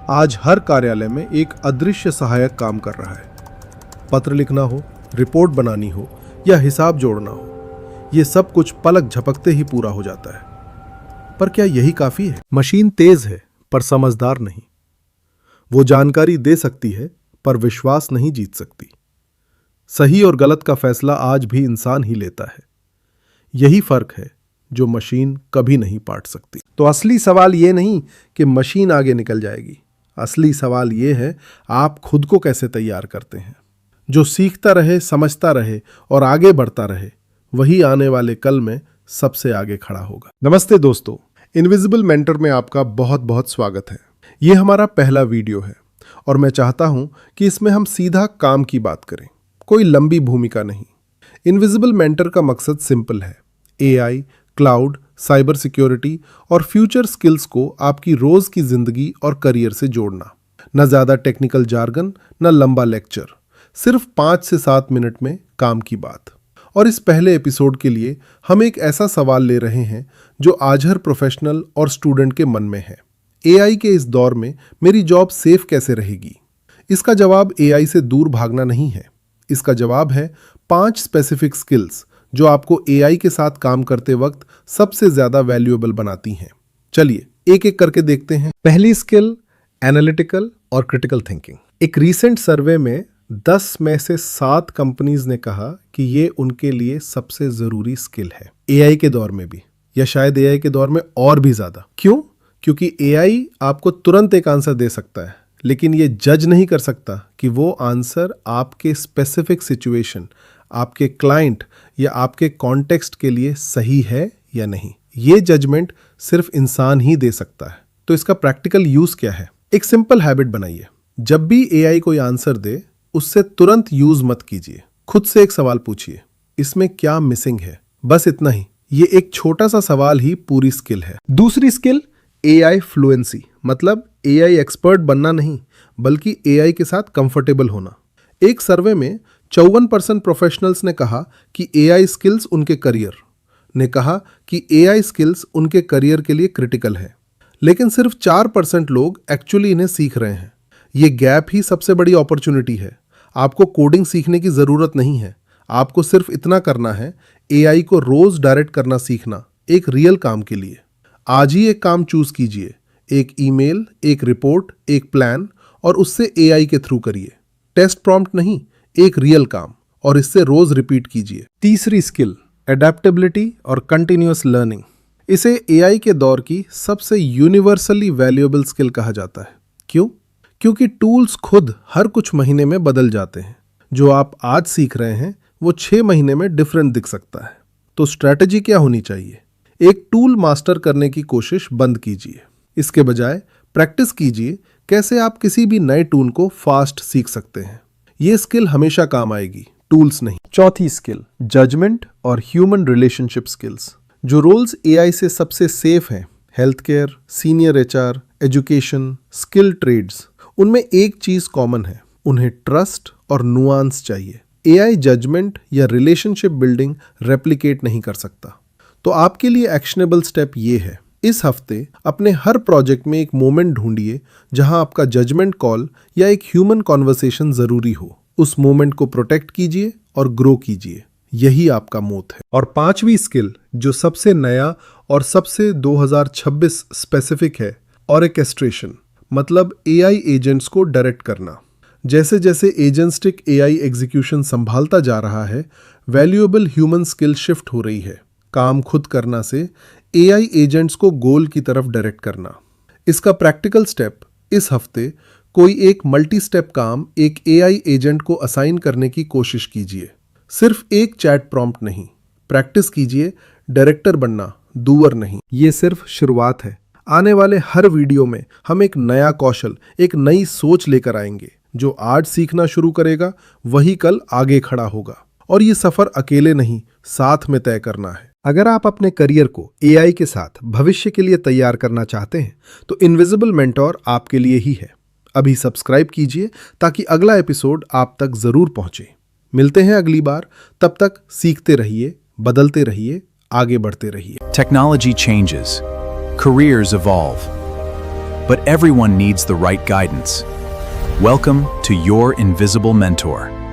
आज हर कार्यालय में एक अदृश्य सहायक काम कर रहा है। पत्र लिखना हो, रिपोर्ट बनानी हो या हिसाब जोड़ना हो, ये सब कुछ पलक झपकते ही पूरा हो जाता है। पर क्या यही काफी है? मशीन तेज है पर समझदार नहीं। वो जानकारी दे सकती है पर विश्वास नहीं जीत सकती। सही और गलत का फैसला आज भी इंसान ही लेता है। यही फर्क है जो मशीन कभी नहीं पाट सकती। तो असली सवाल ये नहीं कि मशीन आगे निकल जाएगी, असली सवाल ये है आप खुद को कैसे तैयार करते हैं। जो सीखता रहे, समझता रहे और आगे बढ़ता रहे, वही आने वाले कल में सबसे आगे खड़ा होगा। नमस्ते दोस्तों, इनविजिबल मेंटर में आपका बहुत बहुत स्वागत है। ये हमारा पहला वीडियो है और मैं चाहता हूं कि इसमें हम सीधा काम की बात करें, कोई लंबी भूमिका नहीं। इनविजिबल मेंटर का मकसद सिंपल है, एआई, क्लाउड, साइबर सिक्योरिटी और फ्यूचर स्किल्स को आपकी रोज की जिंदगी और करियर से जोड़ना। न ज्यादा टेक्निकल जार्गन, न लंबा लेक्चर, सिर्फ 5 से 7 मिनट में काम की बात। और इस पहले एपिसोड के लिए हम एक ऐसा सवाल ले रहे हैं जो आज हर प्रोफेशनल और स्टूडेंट के मन में है। एआई के इस दौर में मेरी जॉब सेफ कैसे रहेगी? इसका जवाब एआई से दूर भागना नहीं है। इसका जवाब है 5 स्पेसिफिक स्किल्स जो आपको एआई के साथ काम करते वक्त सबसे ज्यादा वैल्यूएबल बनाती हैं। चलिए एक एक करके देखते हैं। पहली स्किल, एनालिटिकल और क्रिटिकल थिंकिंग। एक रीसेंट सर्वे में 10 में से 7 कंपनीज ने कहा कि ये उनके लिए सबसे जरूरी स्किल है, एआई के दौर में भी, या शायद एआई के दौर में और भी ज्यादा। क्यों? क्योंकि एआई आपको तुरंत एक आंसर दे सकता है, लेकिन ये जज नहीं कर सकता कि वो आंसर आपके स्पेसिफिक सिचुएशन, आपके क्लाइंट या आपके कॉन्टेक्स्ट के लिए सही है या नहीं। ये जजमेंट सिर्फ इंसान ही दे सकता है। तो इसका प्रैक्टिकल यूज क्या है? एक सिंपल हैबिट बनाइए, जब भी एआई कोई आंसर दे उससे तुरंत यूज मत कीजिए। खुद से एक सवाल पूछिए, इसमें क्या मिसिंग है? बस इतना ही। ये एक छोटा सा सवाल ही पूरी स्किल है। दूसरी स्किल, एआई फ्लुएंसी, मतलब एआई एक्सपर्ट बनना नहीं, बल्कि एआई के साथ कंफर्टेबल होना। एक सर्वे में 54% प्रोफेशनल्स ने कहा कि एआई स्किल्स उनके करियर के लिए क्रिटिकल है, लेकिन सिर्फ 4% लोग एक्चुअली इन्हें सीख रहे हैं। ये गैप ही सबसे बड़ी अपॉर्चुनिटी है। आपको कोडिंग सीखने की जरूरत नहीं है, आपको सिर्फ इतना करना है, एआई को रोज डायरेक्ट करना सीखना, एक रियल काम के लिए। आज ही एक काम चूज कीजिए, एक ईमेल, एक रिपोर्ट, एक प्लान, और उससे एआई के थ्रू करिए। टेस्ट प्रॉम्प्ट नहीं, एक रियल काम, और इससे रोज रिपीट कीजिए। तीसरी स्किल, एडेप्टेबिलिटी और कंटिन्यूअस लर्निंग। इसे एआई के दौर की सबसे यूनिवर्सली वैल्यूएबल स्किल कहा जाता है। क्यों? क्योंकि टूल्स खुद हर कुछ महीने में बदल जाते हैं। जो आप आज सीख रहे हैं वो 6 महीने में डिफरेंट दिख सकता है। तो स्ट्रैटेजी क्या होनी चाहिए? एक टूल मास्टर करने की कोशिश बंद कीजिए। इसके बजाय प्रैक्टिस कीजिए कैसे आप किसी भी नए टूल को फास्ट सीख सकते हैं। ये स्किल हमेशा काम आएगी, टूल्स नहीं। चौथी स्किल, जजमेंट और ह्यूमन रिलेशनशिप स्किल्स। जो रोल्स एआई से सबसे सेफ हैं, health care, senior HR, education, skill trades, उनमें एक चीज कॉमन है, उन्हें ट्रस्ट और नुआंस चाहिए। एआई जजमेंट या रिलेशनशिप बिल्डिंग रेप्लिकेट नहीं कर सकता। तो आपके लिए एक्शनेबल स्टेप ये है, इस हफ्ते अपने हर प्रोजेक्ट में एक मोमेंट ढूंढिए जहां आपका जजमेंट कॉल या एक ह्यूमन कॉन्वर्सेशन जरूरी हो। उस मोमेंट को प्रोटेक्ट कीजिए और ग्रो कीजिए। यही आपका मोथ है। और 5वीं स्किल जो सबसे नया और सबसे 2026 स्पेसिफिक है, ऑर्केस्ट्रेशन, मतलब एआई एजेंट्स को डायरेक्ट करना। जैसे जैसे एजेंटिक एआई एग्जीक्यूशन संभालता जा रहा है, वैल्यूएबल ह्यूमन स्किल शिफ्ट हो रही है। काम खुद करना से एआई एजेंट्स को गोल की तरफ डायरेक्ट करना। इसका प्रैक्टिकल स्टेप, इस हफ्ते कोई एक मल्टी स्टेप काम एक एआई एजेंट को असाइन करने की कोशिश कीजिए। सिर्फ एक चैट प्रॉम्प्ट नहीं, प्रैक्टिस कीजिए डायरेक्टर बनना, डूअर नहीं। ये सिर्फ शुरुआत है। आने वाले हर वीडियो में हम एक नया कौशल, एक नई सोच लेकर आएंगे। जो आज सीखना शुरू करेगा वही कल आगे खड़ा होगा। और ये सफर अकेले नहीं, साथ में तय करना है। अगर आप अपने करियर को एआई के साथ भविष्य के लिए तैयार करना चाहते हैं तो इनविजिबल मेंटोर आपके लिए ही है। अभी सब्सक्राइब कीजिए ताकि अगला एपिसोड आप तक जरूर पहुंचे। मिलते हैं अगली बार, तब तक सीखते रहिए, बदलते रहिए, आगे बढ़ते रहिए। Technology changes. Careers evolve. but everyone needs the right guidance. Welcome to Your Invisible Mentor.